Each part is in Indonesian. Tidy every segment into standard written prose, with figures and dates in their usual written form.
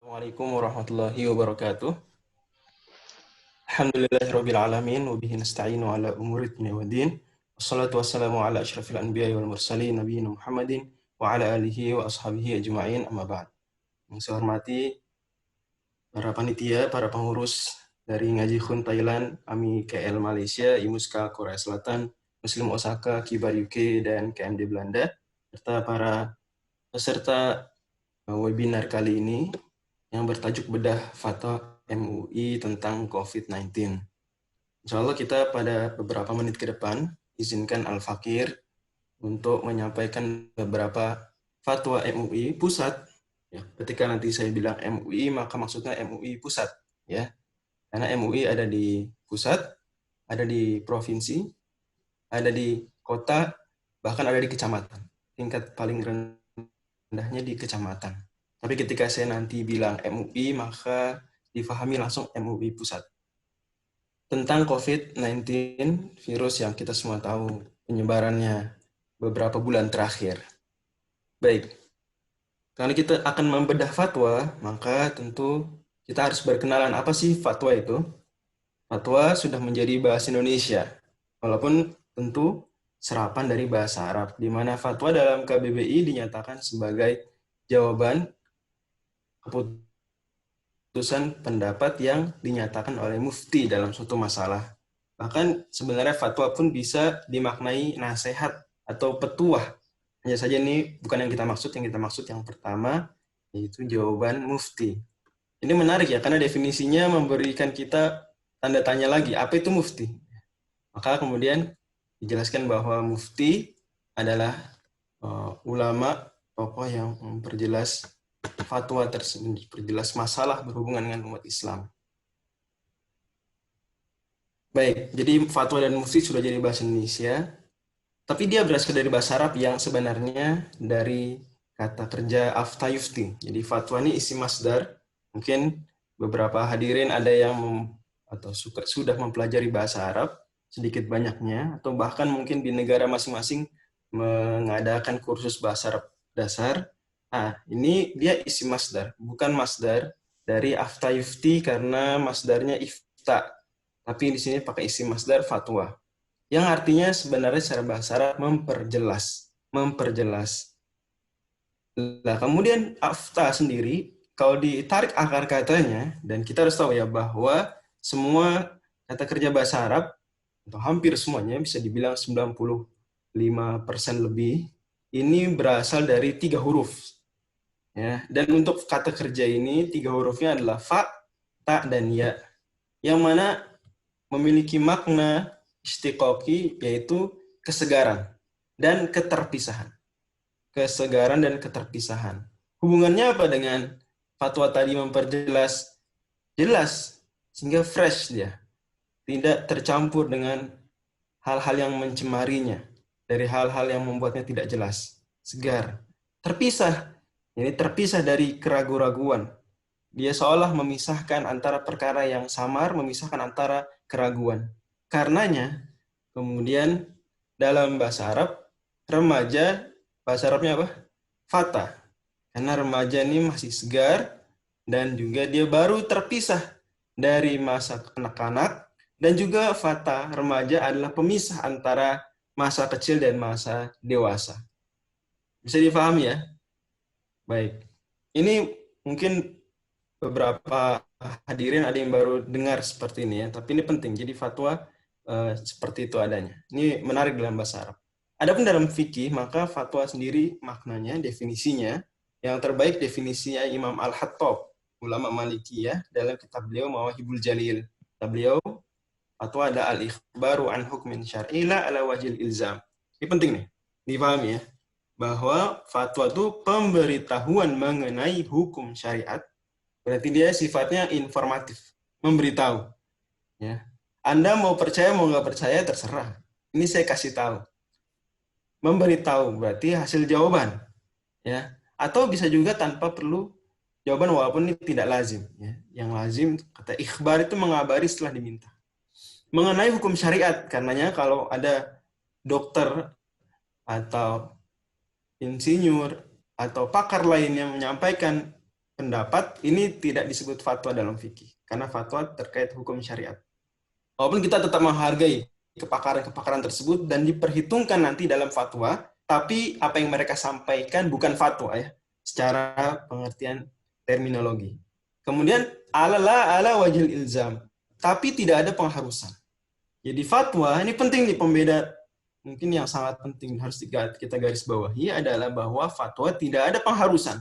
Assalamualaikum warahmatullahi wabarakatuh. Alhamdulillahirabbil alamin wa bihi nasta'inu ala umuri dunya waddin. Wassalatu wassalamu ala asyrafil anbiya'i wal mursalin nabiyina Muhammadin wa ala alihi wa ashabihi ajma'in amma ba'd. Yang saya hormati para panitia, para pengurus dari Ngaji Khun Thailand, AMI KL Malaysia, IMUSKA Korea Selatan, Muslim Osaka, Kibar UK, dan KMD Belanda, serta para peserta webinar kali ini yang bertajuk bedah fatwa MUI tentang COVID-19. Insya Allah kita pada beberapa menit ke depan izinkan Al-Fakir untuk menyampaikan beberapa fatwa MUI pusat. Ya, ketika nanti saya bilang MUI maka maksudnya MUI pusat, ya, karena MUI ada di pusat, ada di provinsi, ada di kota, bahkan ada di kecamatan. Tingkat paling rendahnya di kecamatan. Tapi ketika saya nanti bilang MUI, maka difahami langsung MUI pusat. Tentang COVID-19, virus yang kita semua tahu penyebarannya beberapa bulan terakhir. Baik, kalau kita akan membedah fatwa, maka tentu kita harus berkenalan apa sih fatwa itu. Fatwa sudah menjadi bahasa Indonesia, walaupun tentu serapan dari bahasa Arab, di mana fatwa dalam KBBI dinyatakan sebagai jawaban keputusan pendapat yang dinyatakan oleh mufti dalam suatu masalah. Bahkan sebenarnya fatwa pun bisa dimaknai nasihat atau petuah. Hanya saja ini bukan yang kita maksud yang pertama, yaitu jawaban mufti. Ini menarik ya, karena definisinya memberikan kita tanda tanya lagi, apa itu mufti? Maka kemudian dijelaskan bahwa mufti adalah ulama, tokoh yang memperjelas fatwa tersebut, perjelas masalah berhubungan dengan umat Islam. Baik, jadi fatwa dan mufti sudah jadi bahasa Indonesia, tapi dia berasal dari bahasa Arab yang sebenarnya dari kata kerja afta yufti. Jadi fatwa ini isi masdar. Mungkin beberapa hadirin ada yang atau sudah mempelajari bahasa Arab sedikit banyaknya, atau bahkan mungkin di negara masing-masing mengadakan kursus bahasa Arab dasar. Nah, ini dia isi masdar, bukan masdar dari afta yufti karena masdarnya ifta. Tapi di sini pakai isi masdar fatwa. Yang artinya sebenarnya secara bahasa Arab memperjelas. Nah, kemudian afta sendiri, kalau ditarik akar katanya, dan kita harus tahu ya bahwa semua kata kerja bahasa Arab, atau hampir semuanya, bisa dibilang 95% lebih, ini berasal dari 3 huruf. Ya, dan untuk kata kerja ini, 3 hurufnya adalah fa, ta, dan ya. Yang mana memiliki makna istiqoqi, yaitu kesegaran dan keterpisahan. Kesegaran dan keterpisahan. Hubungannya apa dengan fatwa tadi memperjelas? Jelas, sehingga fresh dia. Tidak tercampur dengan hal-hal yang mencemarinya, dari hal-hal yang membuatnya tidak jelas. Segar. Terpisah. Ini terpisah dari keraguan-raguan. Dia seolah memisahkan antara perkara yang samar, memisahkan antara keraguan. Karenanya, kemudian dalam bahasa Arab, remaja, bahasa Arabnya apa? Fata. Karena remaja ini masih segar, dan juga dia baru terpisah dari masa kanak-kanak, dan juga fata, remaja adalah pemisah antara masa kecil dan masa dewasa. Bisa difahami ya? Baik. Ini mungkin beberapa hadirin ada yang baru dengar seperti ini ya, tapi ini penting. Jadi fatwa seperti itu adanya. Ini menarik dalam bahasa Arab. Adapun dalam fikih, maka fatwa sendiri maknanya, definisinya, yang terbaik definisinya Imam Al-Hattab, ulama Malikiyah, dalam kitab beliau Mawahibul Jalil. Kitab beliau, fatwa ada al-ikhbaru an hukmin syar'i la ala wajil ilzam. Ini penting nih, dipahami ya, bahwa fatwa itu pemberitahuan mengenai hukum syariat. Berarti dia sifatnya informatif, memberitahu. Ya. Anda mau percaya, mau nggak percaya, terserah. Ini saya kasih tahu. Memberitahu berarti hasil jawaban. Ya. Atau bisa juga tanpa perlu jawaban, walaupun ini tidak lazim. Ya. Yang lazim, kata ikhbar itu mengabari setelah diminta. Mengenai hukum syariat, karenanya kalau ada dokter atau insinyur atau pakar lain yang menyampaikan pendapat, ini tidak disebut fatwa dalam fikih. Karena fatwa terkait hukum syariat. Walaupun kita tetap menghargai kepakaran-kepakaran tersebut dan diperhitungkan nanti dalam fatwa, tapi apa yang mereka sampaikan bukan fatwa ya, secara pengertian terminologi. Kemudian ala wajil ilzam, tapi tidak ada pengharusan. Jadi fatwa ini penting nih, pembeda mungkin yang sangat penting harus kita garis bawahi adalah bahwa fatwa tidak ada pengharusan.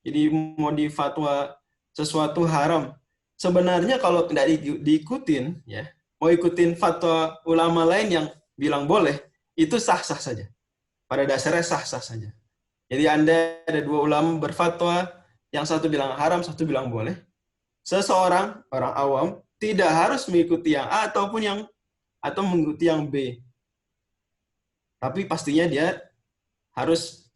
Jadi mau di fatwa sesuatu haram, sebenarnya kalau tidak diikutin ya, mau ikutin fatwa ulama lain yang bilang boleh, itu sah-sah saja. Pada dasarnya sah-sah saja. Jadi Anda ada dua ulama berfatwa, yang satu bilang haram, satu bilang boleh. Seseorang, orang awam, tidak harus mengikuti yang A atau mengikuti yang B. Tapi pastinya dia harus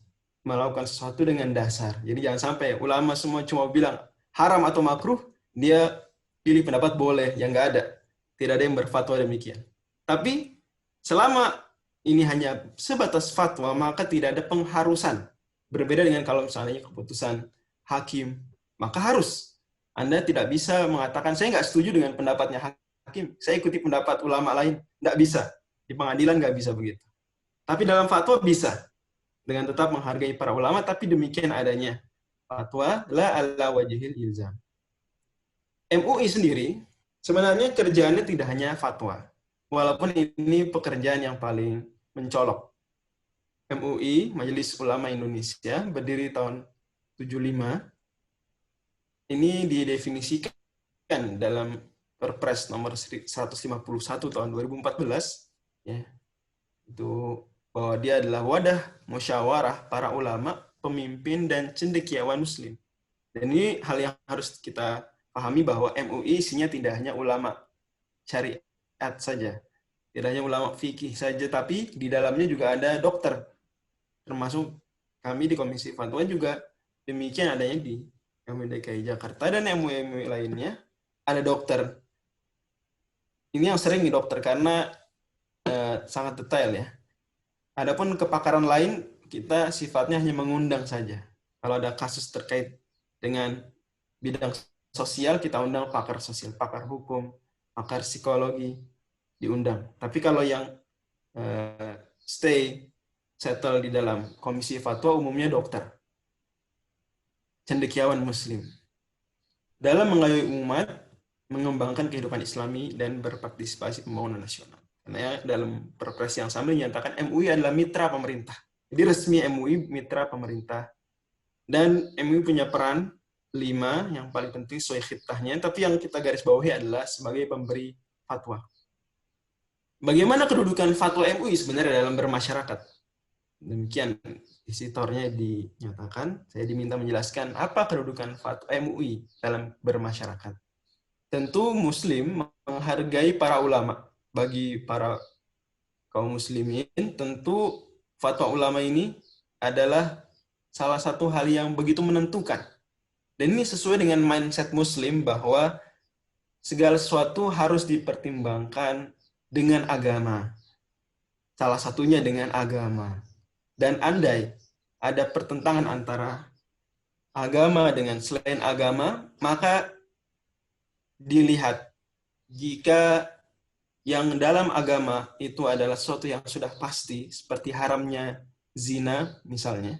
melakukan sesuatu dengan dasar. Jadi jangan sampai ulama semua cuma bilang haram atau makruh, dia pilih pendapat boleh, yang nggak ada. Tidak ada yang berfatwa demikian. Tapi selama ini hanya sebatas fatwa, maka tidak ada pengharusan. Berbeda dengan kalau misalnya keputusan hakim, maka harus. Anda tidak bisa mengatakan, saya nggak setuju dengan pendapatnya hakim, saya ikuti pendapat ulama lain. Nggak bisa. Di pengadilan nggak bisa begitu. Tapi dalam fatwa bisa. Dengan tetap menghargai para ulama, tapi demikian adanya. Fatwa la ala wajhil ilzam. MUI sendiri, sebenarnya kerjaannya tidak hanya fatwa. Walaupun ini pekerjaan yang paling mencolok. MUI, Majelis Ulama Indonesia, berdiri tahun 75. Ini didefinisikan dalam Perpres nomor 151 tahun 2014. Ya, itu bahwa dia adalah wadah musyawarah para ulama, pemimpin, dan cendekiawan muslim. Dan ini hal yang harus kita pahami bahwa MUI isinya tidak hanya ulama syariat saja, tidak hanya ulama fikih saja, tapi di dalamnya juga ada dokter. Termasuk kami di Komisi Fatwa juga demikian adanya di MUI DKI Jakarta dan MUI lainnya, ada dokter. Ini yang sering di dokter karena sangat detail ya. Adapun kepakaran lain, kita sifatnya hanya mengundang saja. Kalau ada kasus terkait dengan bidang sosial, kita undang pakar sosial, pakar hukum, pakar psikologi, diundang. Tapi kalau yang stay, settle di dalam komisi fatwa, umumnya dokter. Cendekiawan muslim. Dalam mengayomi umat, mengembangkan kehidupan islami, dan berpartisipasi pembangunan nasional. Karena dalam perpres yang sama dinyatakan MUI adalah mitra pemerintah. Jadi resmi MUI mitra pemerintah. Dan MUI punya peran 5 yang paling penting sesuai khitahnya, tapi yang kita garis bawahi adalah sebagai pemberi fatwa. Bagaimana kedudukan fatwa MUI sebenarnya dalam bermasyarakat? Demikian isitornya dinyatakan. Saya diminta menjelaskan apa kedudukan fatwa MUI dalam bermasyarakat. Tentu Muslim menghargai para ulama. Bagi para kaum muslimin, tentu fatwa ulama ini adalah salah satu hal yang begitu menentukan. Dan ini sesuai dengan mindset Muslim bahwa segala sesuatu harus dipertimbangkan dengan agama. Salah satunya dengan agama. Dan andai ada pertentangan antara agama dengan selain agama, maka dilihat jika yang dalam agama itu adalah sesuatu yang sudah pasti, seperti haramnya zina misalnya.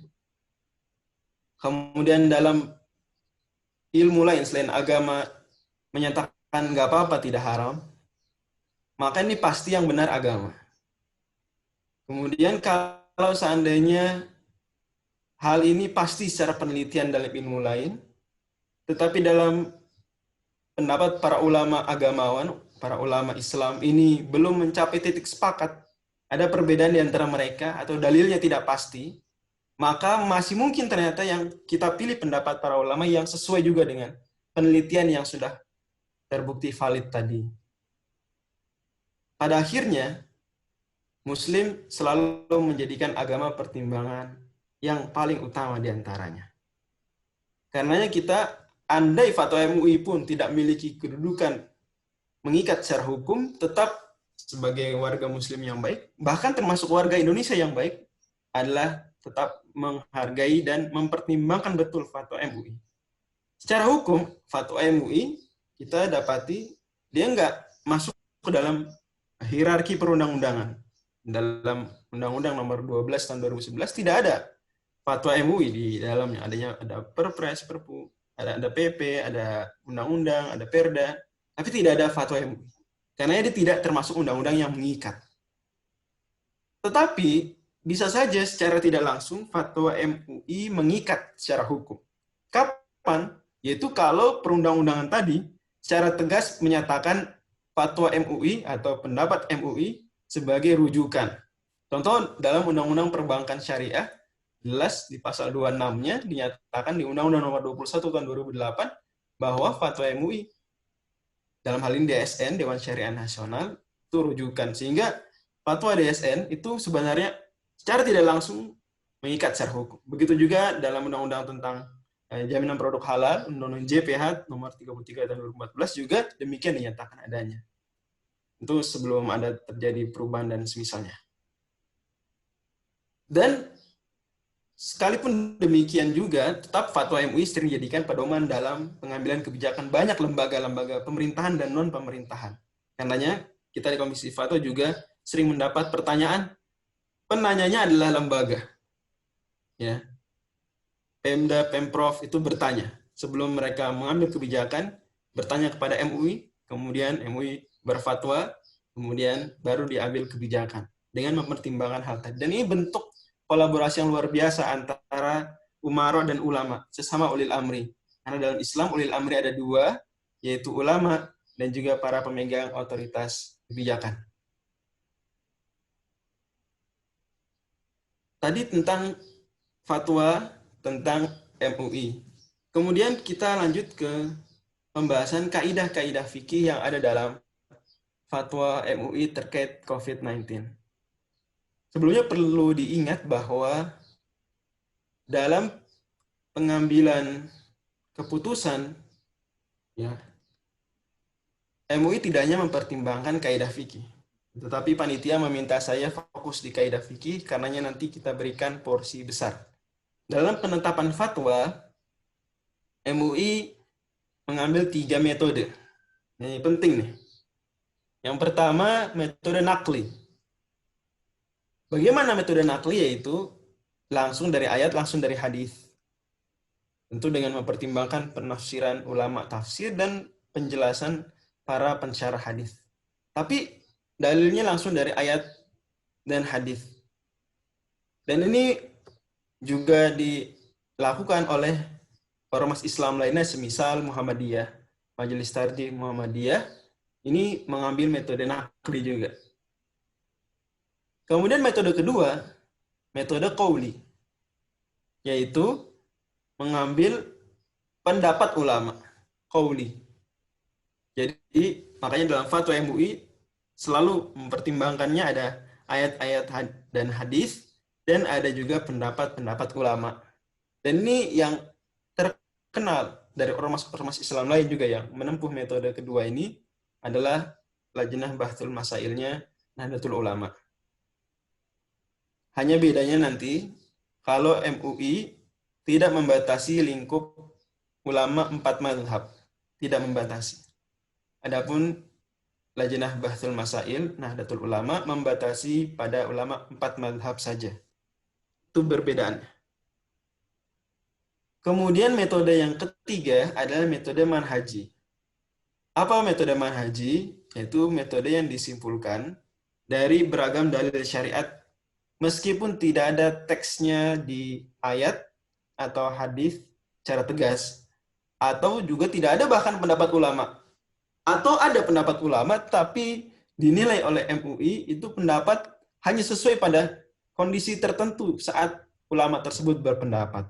Kemudian dalam ilmu lain selain agama menyatakan nggak apa-apa tidak haram, maka ini pasti yang benar agama. Kemudian kalau seandainya hal ini pasti secara penelitian dalam ilmu lain, tetapi dalam pendapat para ulama agamawan, para ulama Islam ini belum mencapai titik sepakat, ada perbedaan di antara mereka atau dalilnya tidak pasti, maka masih mungkin ternyata yang kita pilih pendapat para ulama yang sesuai juga dengan penelitian yang sudah terbukti valid tadi. Pada akhirnya, Muslim selalu menjadikan agama pertimbangan yang paling utama di antaranya. Karenanya kita, andai fatwa MUI pun tidak memiliki kedudukan mengikat secara hukum, tetap sebagai warga Muslim yang baik, bahkan termasuk warga Indonesia yang baik, adalah tetap menghargai dan mempertimbangkan betul fatwa MUI. Secara hukum, fatwa MUI kita dapati dia nggak masuk ke dalam hierarki perundang-undangan. Dalam Undang-Undang Nomor 12 tahun 2011 tidak ada fatwa MUI di dalamnya. Ada Perpres, Perpu, ada PP, ada undang-undang, ada Perda, tapi tidak ada fatwa MUI. Karena dia tidak termasuk undang-undang yang mengikat. Tetapi bisa saja secara tidak langsung fatwa MUI mengikat secara hukum. Kapan? Yaitu kalau perundang-undangan tadi secara tegas menyatakan fatwa MUI atau pendapat MUI sebagai rujukan. Contoh dalam Undang-Undang Perbankan Syariah, jelas di pasal 26-nya dinyatakan di Undang-Undang Nomor 21 tahun 2008 bahwa fatwa MUI dalam hal ini DSN, Dewan Syariah Nasional, itu rujukan. Sehingga fatwa DSN itu sebenarnya secara tidak langsung mengikat secara hukum. Begitu juga dalam Undang-Undang tentang Jaminan Produk Halal, Undang-Undang JPH nomor 33 tahun 2014 juga demikian dinyatakan adanya. Itu sebelum ada terjadi perubahan dan semisalnya. Dan sekalipun demikian juga, tetap fatwa MUI sering dijadikan pedoman dalam pengambilan kebijakan banyak lembaga-lembaga pemerintahan dan non-pemerintahan. Karenanya, kita di Komisi Fatwa juga sering mendapat pertanyaan, penanyanya adalah lembaga. Ya. Pemda, Pemprov itu bertanya. Sebelum mereka mengambil kebijakan, bertanya kepada MUI, kemudian MUI berfatwa, kemudian baru diambil kebijakan dengan mempertimbangkan hal tadi. Dan ini bentuk kolaborasi yang luar biasa antara umara dan ulama, sesama ulil amri. Karena dalam Islam ulil amri ada dua, yaitu ulama dan juga para pemegang otoritas kebijakan. Tadi tentang fatwa tentang MUI. Kemudian kita lanjut ke pembahasan kaidah-kaidah fikih yang ada dalam fatwa MUI terkait COVID-19. Sebelumnya perlu diingat bahwa dalam pengambilan keputusan, ya, MUI tidak hanya mempertimbangkan kaidah fikih, tetapi panitia meminta saya fokus di kaidah fikih karenanya nanti kita berikan porsi besar. Dalam penetapan fatwa, MUI mengambil 3 metode. Ini penting nih. Yang pertama, metode nakli. Bagaimana metode nakli? Yaitu langsung dari ayat, langsung dari hadis. Tentu dengan mempertimbangkan penafsiran ulama tafsir dan penjelasan para pensyarah hadis. Tapi dalilnya langsung dari ayat dan hadis. Dan ini juga dilakukan oleh ormas Islam lainnya semisal Muhammadiyah, Majelis Tarjih Muhammadiyah, ini mengambil metode nakli juga. Kemudian metode kedua, metode qauli, yaitu mengambil pendapat ulama, qauli. Jadi makanya dalam fatwa MUI selalu mempertimbangkannya ada ayat-ayat dan hadis dan ada juga pendapat-pendapat ulama. Dan ini yang terkenal dari ormas-ormas Islam lain juga yang menempuh metode kedua ini adalah Lajnah Bahthul Masailnya Nahdlatul Ulama. Hanya bedanya nanti kalau MUI tidak membatasi lingkup ulama 4 mazhab, tidak membatasi. Adapun Lajnah Bahthul Masail Nahdlatul Ulama membatasi pada ulama 4 mazhab saja. Itu perbedaannya. Kemudian metode yang ketiga adalah metode manhaji. Apa metode manhaji? Yaitu metode yang disimpulkan dari beragam dalil syariat meskipun tidak ada teksnya di ayat atau hadis secara tegas, atau juga tidak ada bahkan pendapat ulama. Atau ada pendapat ulama tapi dinilai oleh MUI itu pendapat hanya sesuai pada kondisi tertentu saat ulama tersebut berpendapat.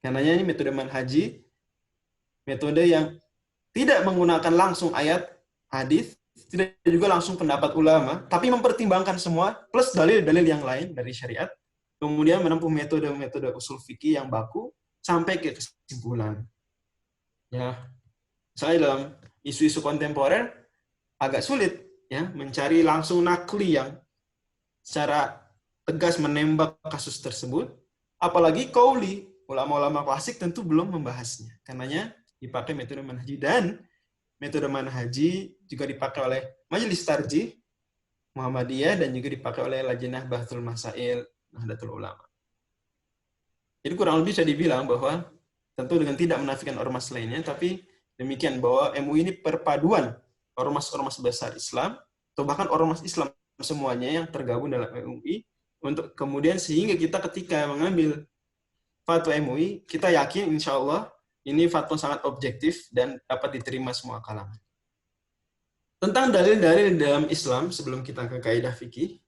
Karenanya ini metode manhaji, metode yang tidak menggunakan langsung ayat, hadis, tidak juga langsung pendapat ulama, tapi mempertimbangkan semua plus dalil-dalil yang lain dari syariat, kemudian menempuh metode-metode usul fikih yang baku sampai ke kesimpulan. Ya, misalnya dalam isu-isu kontemporer agak sulit ya mencari langsung nakli yang secara tegas menembak kasus tersebut, apalagi qauli. Ulama-ulama klasik tentu belum membahasnya. Karenanya dipakai metode manhaji, dan metode manhaji juga dipakai oleh Majelis Tarjih Muhammadiyah dan juga dipakai oleh Lajnah Bahthul Masail Nahdlatul Ulama. Jadi kurang lebih bisa dibilang bahwa tentu dengan tidak menafikan ormas lainnya, tapi demikian bahwa MUI ini perpaduan ormas-ormas besar Islam atau bahkan ormas Islam semuanya yang tergabung dalam MUI, untuk kemudian sehingga kita ketika mengambil fatwa MUI, kita yakin insya Allah ini fatwa sangat objektif dan dapat diterima semua kalangan. Tentang dalil-dalil dalam Islam, sebelum kita ke kaidah fikih,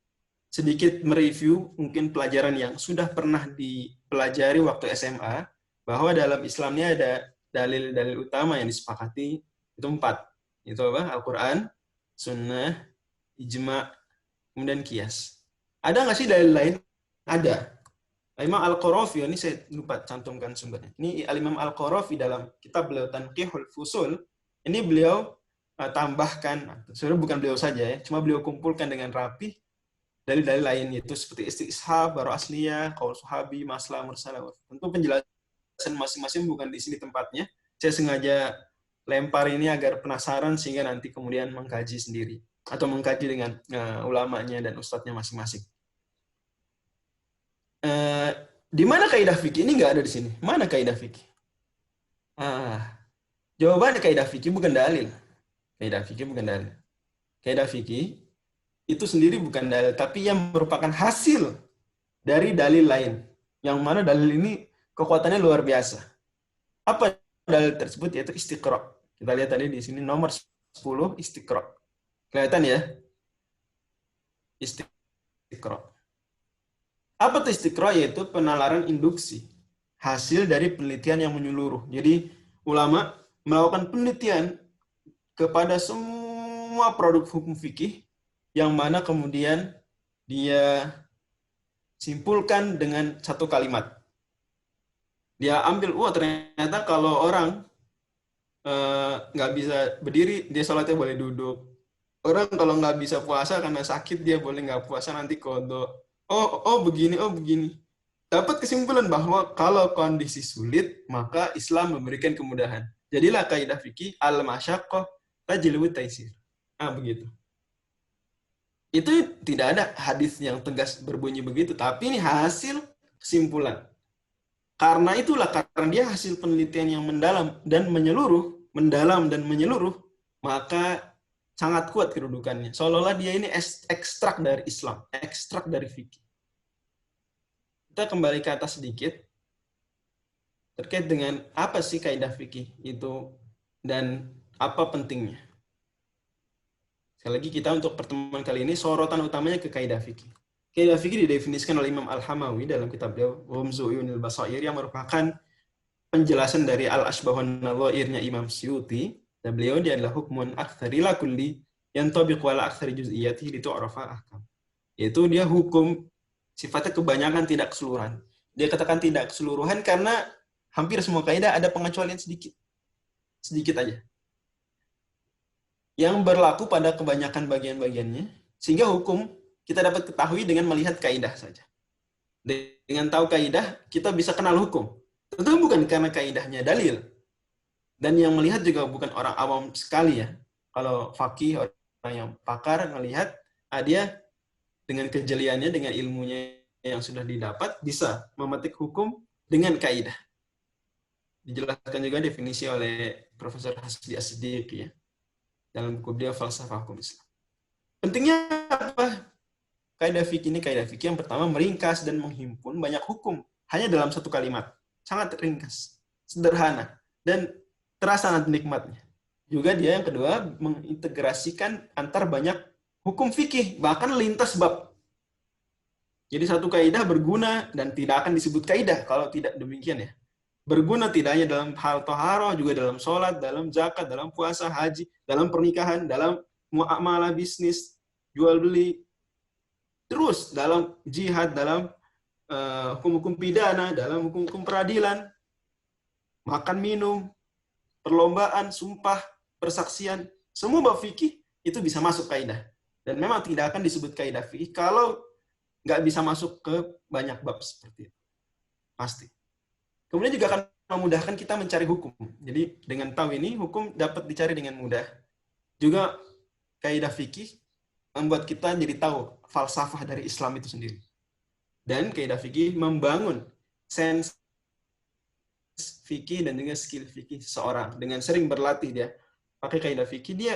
sedikit mereview mungkin pelajaran yang sudah pernah dipelajari waktu SMA, bahwa dalam Islam ini ada dalil-dalil utama yang disepakati, itu 4. Itu apa? Al-Quran, Sunnah, Ijma', kemudian Qiyas. Ada nggak sih dalil lain? Ada. Imam Al-Qarafi, ini saya lupa cantumkan sumbernya. Ini Imam Al-Qarafi dalam kitab beliau Tanqihul Fusul, ini beliau tambahkan, sebenarnya bukan beliau saja ya, cuma beliau kumpulkan dengan rapi dalil-dalil lain, yaitu seperti istishab, baru asliyah, qaul sahabi, maslah, mursalah. Tentu penjelasan masing-masing bukan di sini tempatnya. Saya sengaja lempar ini agar penasaran sehingga nanti kemudian mengkaji sendiri atau mengkaji dengan ulamanya dan ustadznya masing-masing. Di mana kaidah fikih? Ini nggak ada di sini. Mana kaidah fikih? Jawabannya kaidah fikih bukan dalil. Kaidah fikih bukan dalil. Kaidah fikih itu sendiri bukan dalil, tapi yang merupakan hasil dari dalil lain. Yang mana dalil ini kekuatannya luar biasa. Apa dalil tersebut? Yaitu istiqra'. Kita lihat tadi di sini nomor 10, istiqra'. Kelihatan ya? Istiqra'. Apa itu istiqra'? Yaitu penalaran induksi. Hasil dari penelitian yang menyeluruh. Jadi ulama melakukan penelitian kepada semua produk hukum fikih, yang mana kemudian dia simpulkan dengan satu kalimat. Dia ambil, ternyata kalau orang nggak bisa berdiri, dia sholatnya boleh duduk. Orang kalau nggak bisa puasa karena sakit, dia boleh nggak puasa, nanti qadha. Begini. Dapat kesimpulan bahwa kalau kondisi sulit, maka Islam memberikan kemudahan. Jadilah kaidah fikih, al-masyaqqah tajlibu taisir. Begitu. Itu tidak ada hadis yang tegas berbunyi begitu, tapi ini hasil kesimpulan. Karena itulah, karena dia hasil penelitian yang mendalam dan menyeluruh, maka sangat kuat kedudukannya. Seolah-olah dia ini ekstrak dari Islam, ekstrak dari fikih. Kita kembali ke atas sedikit, terkait dengan apa sih kaidah fikih itu dan apa pentingnya. Sekali lagi, kita untuk pertemuan kali ini sorotan utamanya ke kaidah fikih. Kaidah fikih didefinisikan oleh Imam Al-Hamawi dalam kitab beliau Rumzu Uyunil Basair, yang merupakan penjelasan dari Al-Ashbahun Nadhairnya Imam Suyuti. Dan beliau dia adalah hukmun aktsari la kulli yantabiqu ala aktsari juz'iyatihi litu'rafa ahkam. Yaitu dia hukum sifatnya kebanyakan, tidak keseluruhan. Dia katakan tidak keseluruhan karena hampir semua kaidah ada pengecualian sedikit. Sedikit aja. Yang berlaku pada kebanyakan bagian-bagiannya, sehingga hukum kita dapat ketahui dengan melihat kaidah saja. Dengan tahu kaidah, kita bisa kenal hukum. Tentu bukan karena kaidahnya dalil. Dan yang melihat juga bukan orang awam sekali ya. Kalau faqih, orang yang pakar melihat, dia dengan kejeliannya, dengan ilmunya yang sudah didapat, bisa memetik hukum dengan kaidah. Dijelaskan juga definisi oleh Profesor Hasbi As-Siddiq ya, dalam buku beliau Falsafah Hukum Islam. Pentingnya apa? Kaidah fikih ini kaidah fikih yang pertama meringkas dan menghimpun banyak hukum hanya dalam satu kalimat. Sangat ringkas, sederhana, dan terasa sangat nikmatnya. Juga dia yang kedua mengintegrasikan antar banyak hukum fikih, bahkan lintas bab. Jadi satu kaidah berguna dan tidak akan disebut kaidah kalau tidak demikian ya. Berguna tidak hanya dalam hal toharoh, juga dalam sholat, dalam zakat, dalam puasa, haji, dalam pernikahan, dalam muamalah bisnis, jual beli, terus dalam jihad, dalam hukum-hukum pidana, dalam hukum-hukum peradilan, makan minum, perlombaan, sumpah, persaksian, semua bab fikih itu bisa masuk kaidah. Dan memang tidak akan disebut kaidah fikih kalau nggak bisa masuk ke banyak bab seperti itu. Pasti. Kemudian juga karena memudahkan kita mencari hukum. Jadi dengan tahu ini, hukum dapat dicari dengan mudah. Juga kaidah fikih membuat kita jadi tahu falsafah dari Islam itu sendiri. Dan kaidah fikih membangun sense fikih dan juga skill fikih seseorang. Dengan sering berlatih dia pakai kaidah fikih, dia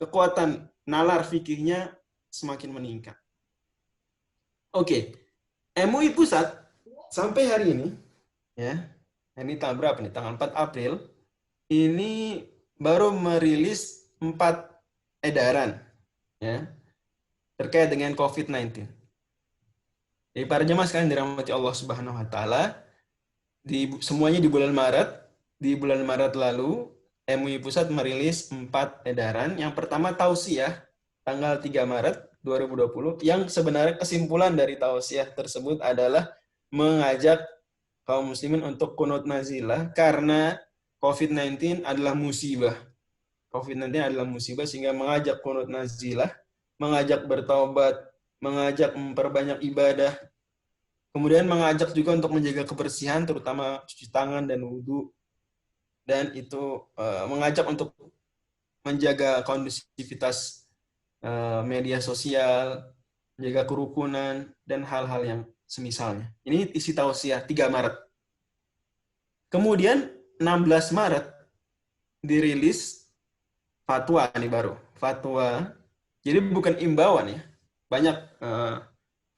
kekuatan nalar fikihnya semakin meningkat. Oke, MUI Pusat sampai hari ini, ya, ini tanggal berapa nih? Tanggal 4 April, ini baru merilis 4 edaran, ya, terkait dengan COVID-19. Jadi para jemaah sekalian dirahmati Allah Subhanahu Wa Taala, semuanya di bulan Maret. Di bulan Maret lalu, MUI Pusat merilis 4 edaran. Yang pertama tausiah, tanggal 3 Maret 2020, yang sebenarnya kesimpulan dari tausiah tersebut adalah mengajak kaum muslimin untuk kunut nazilah karena COVID-19 adalah musibah. COVID-19 adalah musibah sehingga mengajak kunut nazilah, mengajak bertaubat, mengajak memperbanyak ibadah, kemudian mengajak juga untuk menjaga kebersihan terutama cuci tangan dan wudhu, dan itu mengajak untuk menjaga kondusivitas media sosial, menjaga kerukunan, dan hal-hal yang semisalnya. Ini isi tausiah 3 Maret. Kemudian 16 Maret dirilis fatwa nih baru. Fatwa. Jadi bukan imbauan ya. Banyak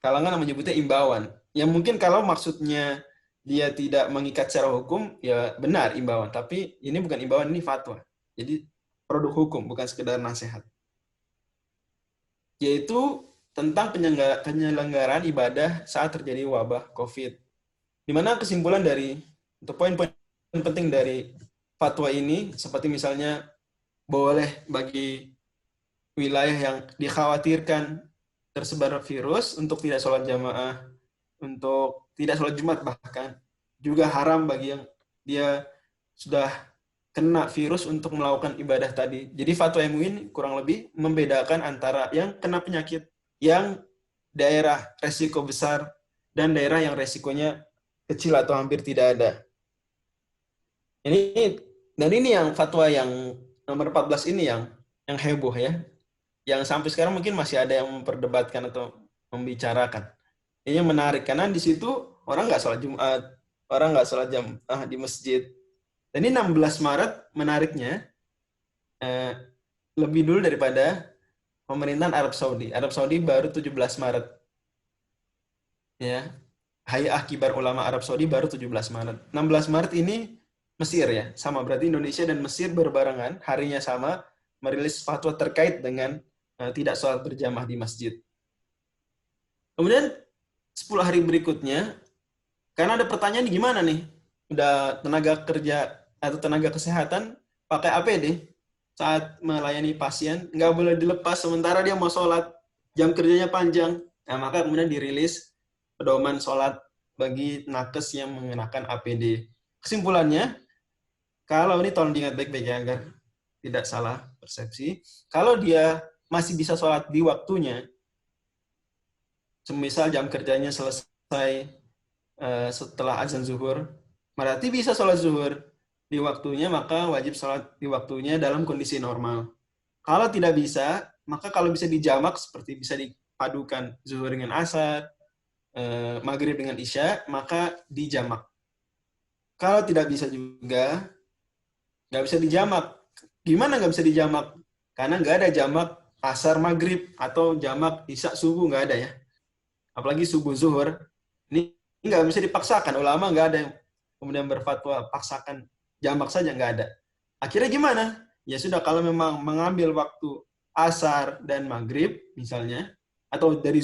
kalangan yang menyebutnya imbauan. Ya mungkin kalau maksudnya dia tidak mengikat secara hukum, ya benar imbauan. Tapi ini bukan imbauan, ini fatwa. Jadi produk hukum, bukan sekedar nasihat. Yaitu tentang penyelenggaraan ibadah saat terjadi wabah COVID. Di mana kesimpulan dari, untuk poin-poin penting dari fatwa ini, seperti misalnya boleh bagi wilayah yang dikhawatirkan tersebar virus untuk tidak sholat jamaah, untuk tidak sholat Jumat bahkan. Juga haram bagi yang dia sudah kena virus untuk melakukan ibadah tadi. Jadi fatwa MUI ini kurang lebih membedakan antara yang kena penyakit, yang daerah resiko besar, dan daerah yang resikonya kecil atau hampir tidak ada. Ini yang fatwa yang nomor 14 ini yang heboh ya. Yang sampai sekarang mungkin masih ada yang memperdebatkan atau membicarakan. Ini menarik karena di situ orang nggak sholat Jumat, orang nggak sholat jamaah di masjid. Dan ini 16 Maret menariknya lebih dulu daripada pemerintahan Arab Saudi. Arab Saudi baru 17 Maret. Ya. Hay'ah Kibar Ulama Arab Saudi baru 17 Maret. 16 Maret ini Mesir ya. Sama berarti Indonesia dan Mesir berbarengan, harinya sama, merilis fatwa terkait dengan tidak sholat berjamaah di masjid. Kemudian 10 hari berikutnya, karena ada pertanyaan gimana nih? Udah tenaga kerja atau tenaga kesehatan pakai APD saat melayani pasien, nggak boleh dilepas sementara dia mau sholat, jam kerjanya panjang. Nah, maka kemudian dirilis pedoman sholat bagi nakes yang mengenakan APD. Kesimpulannya, kalau ini tolong diingat baik-baik ya, agar tidak salah persepsi. Kalau dia masih bisa sholat di waktunya, semisal jam kerjanya selesai setelah azan zuhur, berarti bisa sholat zuhur di waktunya, maka wajib sholat di waktunya dalam kondisi normal. Kalau tidak bisa, maka kalau bisa dijamak, seperti bisa dipadukan zuhur dengan asar, maghrib dengan isya, maka dijamak. Kalau tidak bisa juga, nggak bisa dijamak. Gimana nggak bisa dijamak? Karena nggak ada jamak asar maghrib atau jamak isya subuh, nggak ada ya. Apalagi subuh zuhur, ini nggak bisa dipaksakan. Ulama nggak ada yang kemudian berfatwa paksakan jamak saja, nggak ada. Akhirnya gimana? Ya sudah, kalau memang mengambil waktu asar dan maghrib misalnya, atau dari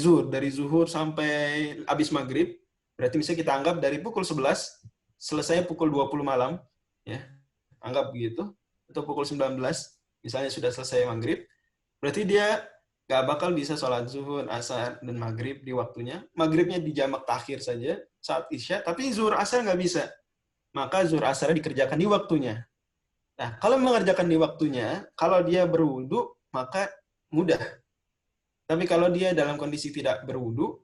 zuhur sampai habis maghrib, berarti misalnya kita anggap dari pukul 11 selesai pukul 20 malam, ya, anggap begitu, atau pukul 19 misalnya sudah selesai maghrib, berarti dia nggak bakal bisa sholat zuhur, asar, dan maghrib di waktunya. Maghribnya di jamak takhir saja saat isya, tapi zuhur asar nggak bisa. Maka zuhur asar dikerjakan di waktunya. Nah, kalau mengerjakan di waktunya, kalau dia berwudu, maka mudah. Tapi kalau dia dalam kondisi tidak berwudu,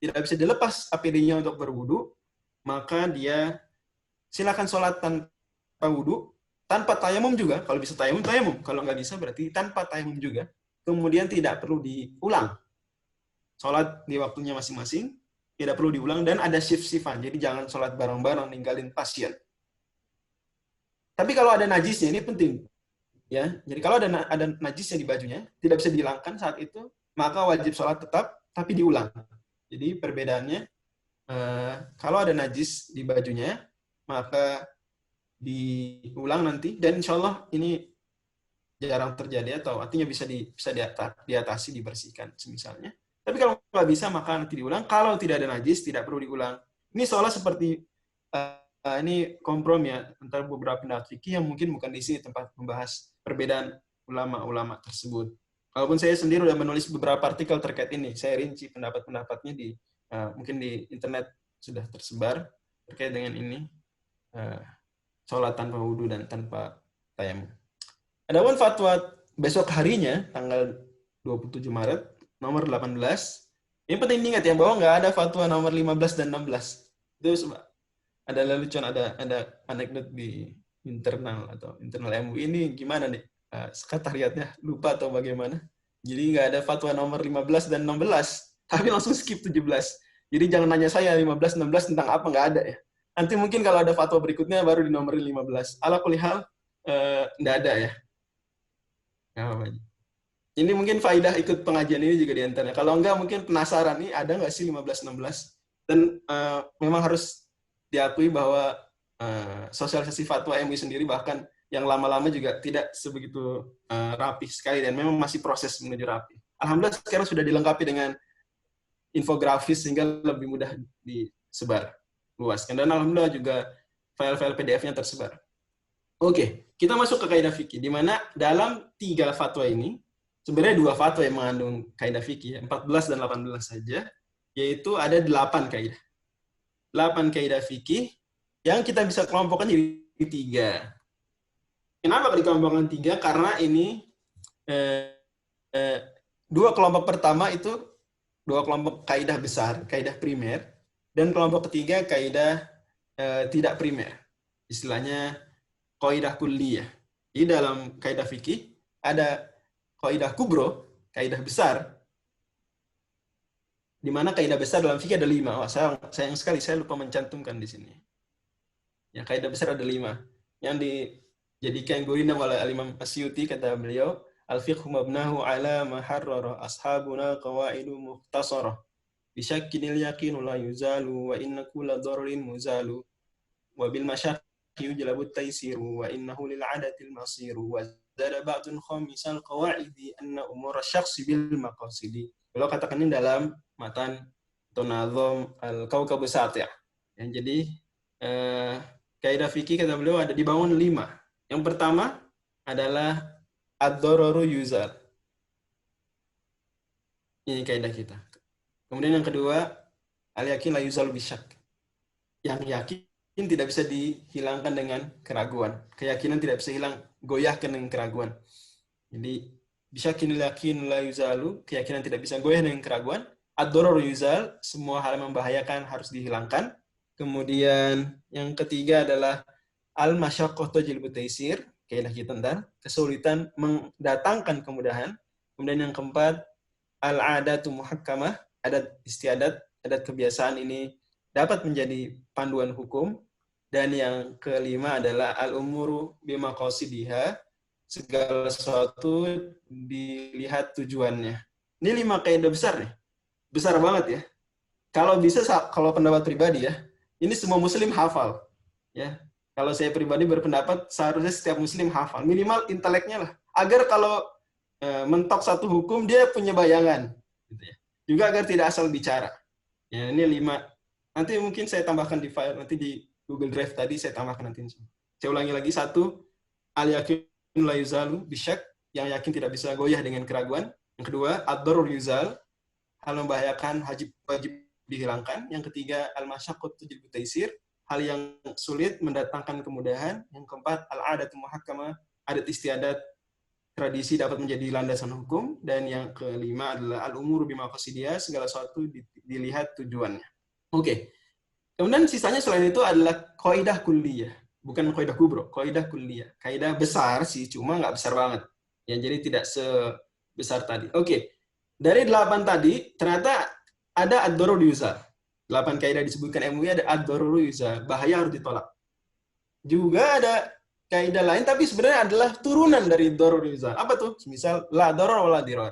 tidak bisa dilepas APD-nya untuk berwudu, maka dia silakan sholat tanpa wudhu, tanpa tayamum juga. Kalau bisa tayamum, tayamum. Kalau nggak bisa berarti tanpa tayamum juga. Kemudian tidak perlu diulang. Sholat di waktunya masing-masing, tidak perlu diulang, dan ada shift-shiftan. Jadi jangan sholat bareng-bareng, ninggalin pasien. Tapi kalau ada najisnya, ini penting. Ya, jadi kalau ada najisnya di bajunya, tidak bisa dihilangkan saat itu, maka wajib sholat tetap, tapi diulang. Jadi perbedaannya, kalau ada najis di bajunya, maka diulang nanti, dan insya Allah ini jarang terjadi, atau artinya bisa diatasi, dibersihkan semisalnya. Tapi kalau nggak bisa, maka nanti diulang. Kalau tidak ada najis, tidak perlu diulang. Ini soalnya seperti ini kompromi ya antara beberapa pendapat fikih yang mungkin bukan di sini tempat membahas perbedaan ulama-ulama tersebut. Walaupun saya sendiri sudah menulis beberapa artikel terkait ini, saya rinci pendapat-pendapatnya di mungkin di internet sudah tersebar terkait dengan ini, sholat tanpa wudhu dan tanpa tayamum. Adapun fatwa besok harinya, tanggal 27 Maret, nomor 18, ini penting diingat ya, bahwa nggak ada fatwa nomor 15 dan 16. Itu ada lelucon, ada anekdot di internal MUI ini gimana nih? Sekretariatnya lupa atau bagaimana? Jadi nggak ada fatwa nomor 15 dan 16, tapi langsung skip 17. Jadi jangan nanya saya 15, 16 tentang apa, nggak ada ya. Nanti mungkin kalau ada fatwa berikutnya baru di nomor 15. Ala kulli hal, nggak ada ya. Ini mungkin faidah ikut pengajian ini juga diantaranya. Kalau enggak mungkin penasaran nih ada nggak sih 15-16, dan memang harus diakui bahwa sosialisasi fatwa MUI sendiri bahkan yang lama-lama juga tidak sebegitu rapi sekali, dan memang masih proses menuju rapi. Alhamdulillah sekarang sudah dilengkapi dengan infografis sehingga lebih mudah disebar luaskan, dan alhamdulillah juga file-file PDF-nya tersebar. Oke, kita masuk ke kaidah fikih, di mana dalam 3 fatwa ini, sebenarnya 2 fatwa yang mengandung kaidah fikih, 14 dan 18 saja, yaitu ada 8 kaidah. 8 kaidah fikih yang kita bisa kelompokkan jadi 3. Kenapa dikelompokkan 3? Karena ini 2 kelompok pertama itu 2 kelompok kaidah besar, kaidah primer, dan kelompok ketiga kaidah tidak primer. Istilahnya kaidah kulliyah. Di dalam kaidah fikih ada kaidah kubro, kaidah besar, di mana kaidah besar dalam fikih ada 5. Sayang sekali saya lupa mencantumkan di sini. Ya, kaidah besar ada 5 yang dijadikan gurindam oleh Al-Imam Asyuti, kata beliau, al-fiqhu mabnahu ala ma harrara ashabuna qawaidu mukhtasarah bi syakkinil yaqinu la yuzalu wa inna kulla dararin muzalu wa bil masyaqqi yujlabu at-taysiru wa innahu lil 'adatil masiru wa zada ba'dun khamisal qawaidi anna umur asy-syakhsi bil maqasidi. Beliau katakan ini dalam matan atau nazom al-Kawkabus Sati'. Yang jadi kaidah fikih kata beliau ada dibangun 5. Yang pertama adalah ad-dararu yuzal. Ini kaidah kita. Kemudian yang kedua, al-yakin la yuzal bisyak. Yang yakin tidak bisa dihilangkan dengan keraguan. Keyakinan tidak bisa hilang, goyahkan dengan keraguan. Jadi bisyakinil yakin la yuzalu, keyakinan tidak bisa goyah dengan keraguan. Ad-dararu yuzal, semua hal yang membahayakan harus dihilangkan. Kemudian yang ketiga adalah al-masyaqqah tajlibu taysir, kaidah kita tentang kesulitan mendatangkan kemudahan. Kemudian yang keempat, al-'adatu muhakkamah, adat istiadat, adat kebiasaan ini dapat menjadi panduan hukum. Dan yang kelima adalah al-umuru bimaqasidiha, segala sesuatu dilihat tujuannya. Ini 5 kaidah besar nih. Besar banget ya. Kalau bisa, kalau pendapat pribadi ya, ini semua muslim hafal. Ya. Kalau saya pribadi berpendapat seharusnya setiap muslim hafal, minimal inteleknya lah. Agar kalau mentok satu hukum dia punya bayangan, gitu ya. Juga agar tidak asal bicara. Ya, ini 5. Nanti mungkin saya tambahkan di file, nanti di Google Drive tadi saya tambahkan nanti. Saya ulangi lagi. 1, al-yakin la yuzalu bisyak, yang yakin tidak bisa goyah dengan keraguan. Yang kedua, ad-darur yuzal, hal membahayakan wajib dihilangkan. Yang ketiga, al-masyaqqah tajlibu taysir, hal yang sulit mendatangkan kemudahan. Yang keempat, al-'adatu muhakkamah, adat istiadat, tradisi dapat menjadi landasan hukum. Dan yang kelima adalah al-umuru bimaqasidiyah, segala sesuatu dilihat tujuannya. Oke. Kemudian sisanya selain itu adalah kaidah kulliyah, bukan kaidah kubro, kaidah kulliyah. Kaidah besar sih, cuma nggak besar banget. Ya, jadi tidak sebesar tadi. Oke. Dari 8 tadi, ternyata ada ad-darur yuzal. 8 kaidah disebutkan MUI ada ad-darur yuzal, bahaya harus ditolak. Juga ada kaidah lain, tapi sebenarnya adalah turunan dari darur yuzal. Apa tuh? Misal, la darur wa la dirar.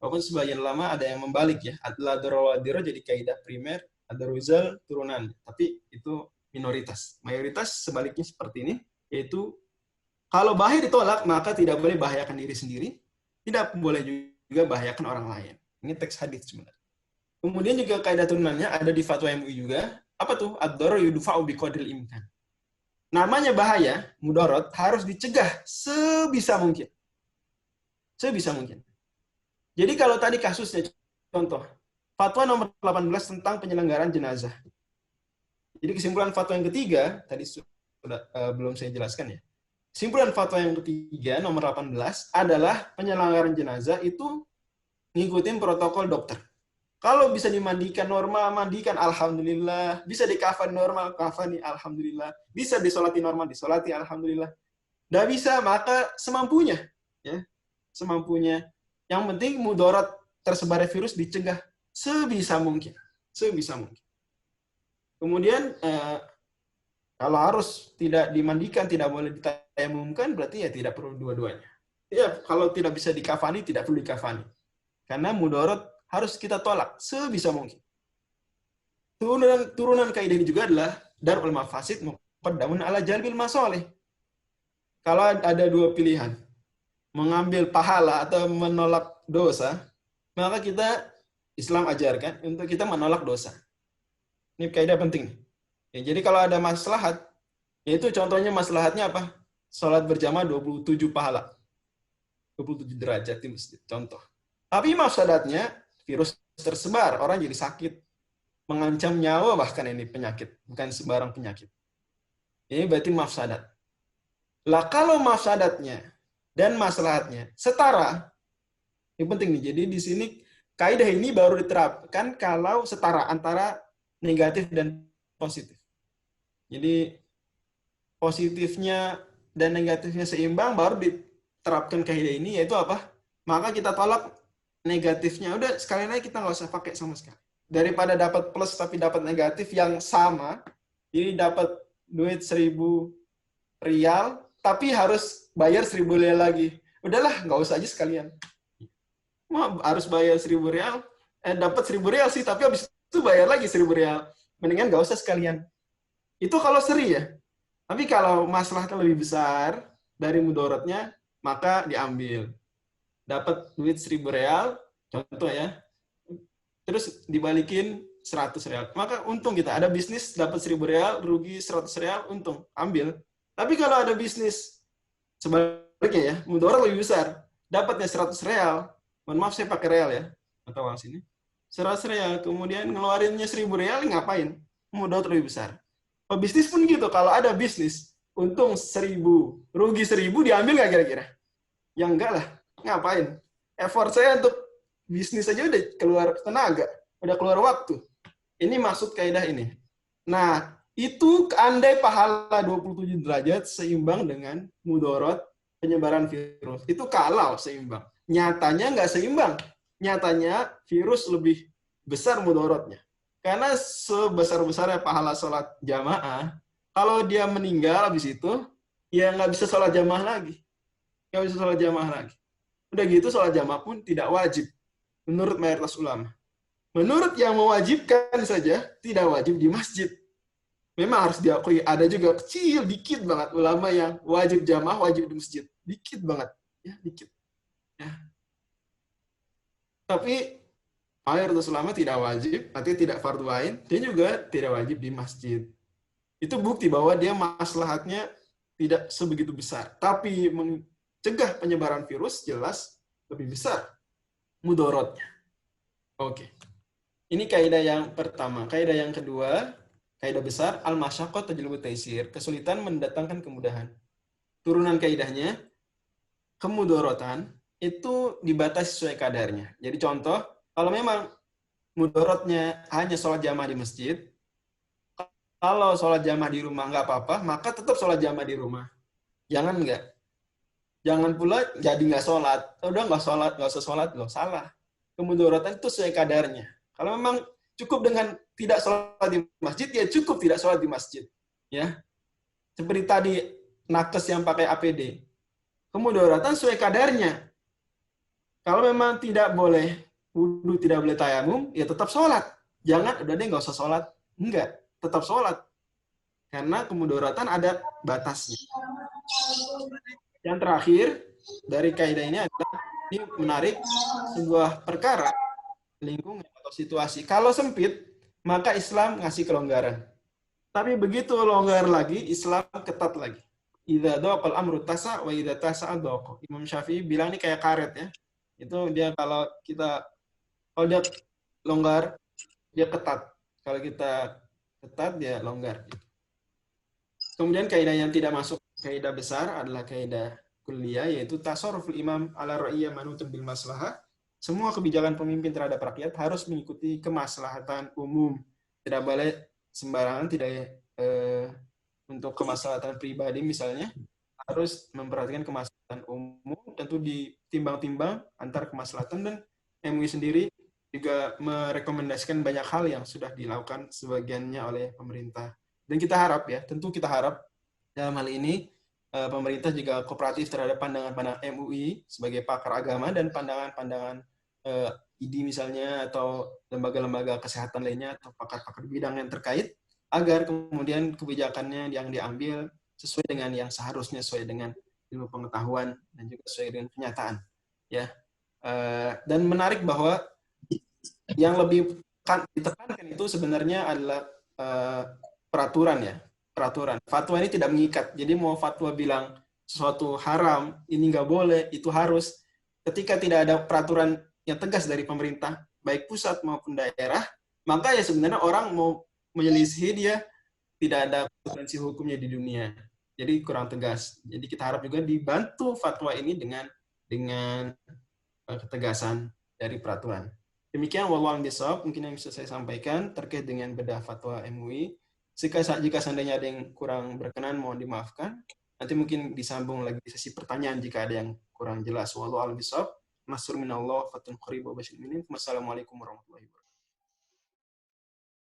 Walaupun sebagian lama ada yang membalik ya. La darur wa la dirar jadi kaidah primer, ad-darur yuzal turunan. Tapi itu minoritas. Mayoritas sebaliknya seperti ini, yaitu kalau bahaya ditolak, maka tidak boleh bahayakan diri sendiri, tidak boleh juga bahayakan orang lain. Ini teks hadis sebenarnya. Kemudian juga kaidah turunannya ada di fatwa MUI juga. Apa tuh? Ad-darur yudfa'u biqadril imkan. Namanya bahaya, mudarat, harus dicegah sebisa mungkin. Sebisa mungkin. Jadi kalau tadi kasusnya, contoh, fatwa nomor 18 tentang penyelenggaraan jenazah. Jadi kesimpulan fatwa yang ketiga, tadi sudah belum saya jelaskan ya. Kesimpulan fatwa yang ketiga, nomor 18, adalah penyelenggaraan jenazah itu ngikutin protokol dokter. Kalau bisa dimandikan normal, mandikan alhamdulillah. Bisa dikafani normal, kafani alhamdulillah. Bisa disolati normal, disolati alhamdulillah. Nggak bisa, maka semampunya. Ya, semampunya. Yang penting mudarat tersebarnya virus dicegah sebisa mungkin. Sebisa mungkin. Kemudian, kalau harus tidak dimandikan, tidak boleh ditayamumkan, berarti ya tidak perlu dua-duanya. Ya, kalau tidak bisa dikafani, tidak perlu dikafani. Karena mudarat harus kita tolak sebisa mungkin. Turunan kaidah ini juga adalah darul mafasid muqaddamun ala jalbil masalih. Kalau ada dua pilihan, mengambil pahala atau menolak dosa, maka kita Islam ajarkan untuk kita menolak dosa. Ini kaidah penting. Ya, jadi kalau ada maslahat, yaitu contohnya maslahatnya apa? Salat berjamaah 27 pahala. 27 derajat di masjid, contoh. Tapi mafsadatnya virus tersebar, orang jadi sakit, mengancam nyawa bahkan ini penyakit, bukan sembarang penyakit. Ini berarti mafsadat. Lah kalau mafsadatnya dan maslahatnya setara, ini penting nih. Jadi di sini kaidah ini baru diterapkan kalau setara antara negatif dan positif. Jadi positifnya dan negatifnya seimbang baru diterapkan kaidah ini, yaitu apa? Maka kita tolak negatifnya, udah sekalian aja kita nggak usah pakai sama sekali. Daripada dapat plus tapi dapat negatif yang sama, jadi dapat duit 1.000 rial, tapi harus bayar 1.000 rial lagi. Udahlah, nggak usah aja sekalian. Harus bayar 1.000 rial, dapat 1.000 rial sih, tapi habis itu bayar lagi 1.000 rial. Mendingan nggak usah sekalian. Itu kalau seri ya. Tapi kalau masalahnya lebih besar dari mudaratnya, maka diambil. Dapat duit 1.000 real, contoh ya, terus dibalikin 100 real. Maka untung kita. Ada bisnis dapat 1.000 real, rugi 100 real, untung. Ambil. Tapi kalau ada bisnis sebaliknya ya, mudarat lebih besar. Dapatnya 100 real, mohon maaf saya pakai real ya, atau uang sini. 100 real, kemudian ngeluarinnya 1.000 real, ngapain? Mudarat lebih besar. Pebisnis pun gitu, kalau ada bisnis, untung 1.000, rugi 1.000, diambil nggak kira-kira? Ya enggak lah. Ngapain? Effort saya untuk bisnis aja udah keluar tenaga, udah keluar waktu. Ini maksud kaidah ini. Nah, itu andai pahala 27 derajat seimbang dengan mudarat penyebaran virus. Itu kalau seimbang. Nyatanya nggak seimbang. Nyatanya virus lebih besar mudaratnya. Karena sebesar-besarnya pahala sholat jamaah, kalau dia meninggal habis itu, ya nggak bisa sholat jamaah lagi. Nggak bisa sholat jamaah lagi. Udah gitu sholat jamaah pun tidak wajib menurut mayoritas ulama. Menurut yang mewajibkan saja tidak wajib di masjid. Memang harus diakui ada juga kecil dikit banget ulama yang wajib jamaah, wajib di masjid. Dikit banget, ya dikit. Ya. Tapi mayoritas ulama tidak wajib, artinya tidak fardu ain, dia juga tidak wajib di masjid. Itu bukti bahwa dia maslahatnya tidak sebegitu besar. Tapi cegah penyebaran virus jelas lebih besar mudaratnya. Oke. Ini kaidah yang pertama. Kaidah yang kedua, kaidah besar al-masyaqqah tajlibu taisir, kesulitan mendatangkan kemudahan. Turunan kaidahnya, kemudaratan itu dibatasi sesuai kadarnya. Jadi contoh, kalau memang mudaratnya hanya sholat jamaah di masjid, Kalau sholat jamaah di rumah nggak apa-apa, maka tetap sholat jamaah di rumah. Jangan nggak. Jangan pula jadi nggak sholat. Udah nggak sholat, nggak usah sholat loh. Salah. Kemudaratan itu sesuai kadarnya. Kalau memang cukup dengan tidak sholat di masjid, ya cukup tidak sholat di masjid. Ya, seperti tadi nakes yang pakai APD. Kemudaratan sesuai kadarnya. Kalau memang tidak boleh wudhu, tidak boleh tayamum, ya tetap sholat. Jangan, udah deh nggak usah sholat. Enggak, tetap sholat. Karena kemudaratan ada batasnya. Yang terakhir, dari kaidah ini adalah, ini menarik, sebuah perkara, lingkungan atau situasi. Kalau sempit, maka Islam ngasih kelonggaran. Tapi begitu longgar lagi, Islam ketat lagi. Idza daqal amru tasa wa idza tasa daqa. Imam Syafi'i bilang ini kayak karet ya. Itu dia kalau dia longgar, dia ketat. Kalau kita ketat, dia longgar. Kemudian kaidah yang tidak masuk kaidah besar adalah kaidah kuliah, yaitu tasarruful imam ala ra'iyya manutun bil maslahah. Semua kebijakan pemimpin terhadap rakyat harus mengikuti kemaslahatan umum. Tidak boleh sembarangan, tidak untuk kemaslahatan pribadi misalnya, harus memperhatikan kemaslahatan umum, tentu ditimbang-timbang antar kemaslahatan, dan MUI sendiri juga merekomendasikan banyak hal yang sudah dilakukan sebagiannya oleh pemerintah. Dan kita harap ya, tentu kita harap dalam hal ini pemerintah juga kooperatif terhadap pandangan-pandangan MUI sebagai pakar agama dan pandangan-pandangan ID misalnya, atau lembaga-lembaga kesehatan lainnya, atau pakar-pakar bidang yang terkait, agar kemudian kebijakannya yang diambil sesuai dengan yang seharusnya, sesuai dengan ilmu pengetahuan dan juga sesuai dengan kenyataan. Ya, dan menarik bahwa yang lebih ditekankan itu sebenarnya adalah peraturan ya, peraturan. Fatwa ini tidak mengikat. Jadi mau fatwa bilang sesuatu haram, ini nggak boleh, itu harus. Ketika tidak ada peraturan yang tegas dari pemerintah, baik pusat maupun daerah, maka ya sebenarnya orang mau menyelisihi dia, tidak ada konsekuensi hukumnya di dunia. Jadi kurang tegas. Jadi kita harap juga dibantu fatwa ini dengan ketegasan dari peraturan. Demikian wallahu a'lam, mungkin yang bisa saya sampaikan terkait dengan bedah fatwa MUI. Jika seandainya ada yang kurang berkenan, mohon dimaafkan. Nanti mungkin disambung lagi sesi pertanyaan jika ada yang kurang jelas. Wallahu a'lam bishawab. Nasrul minallah, fatun qarib wa bashir minin. Wassalamualaikum warahmatullahi wabarakatuh.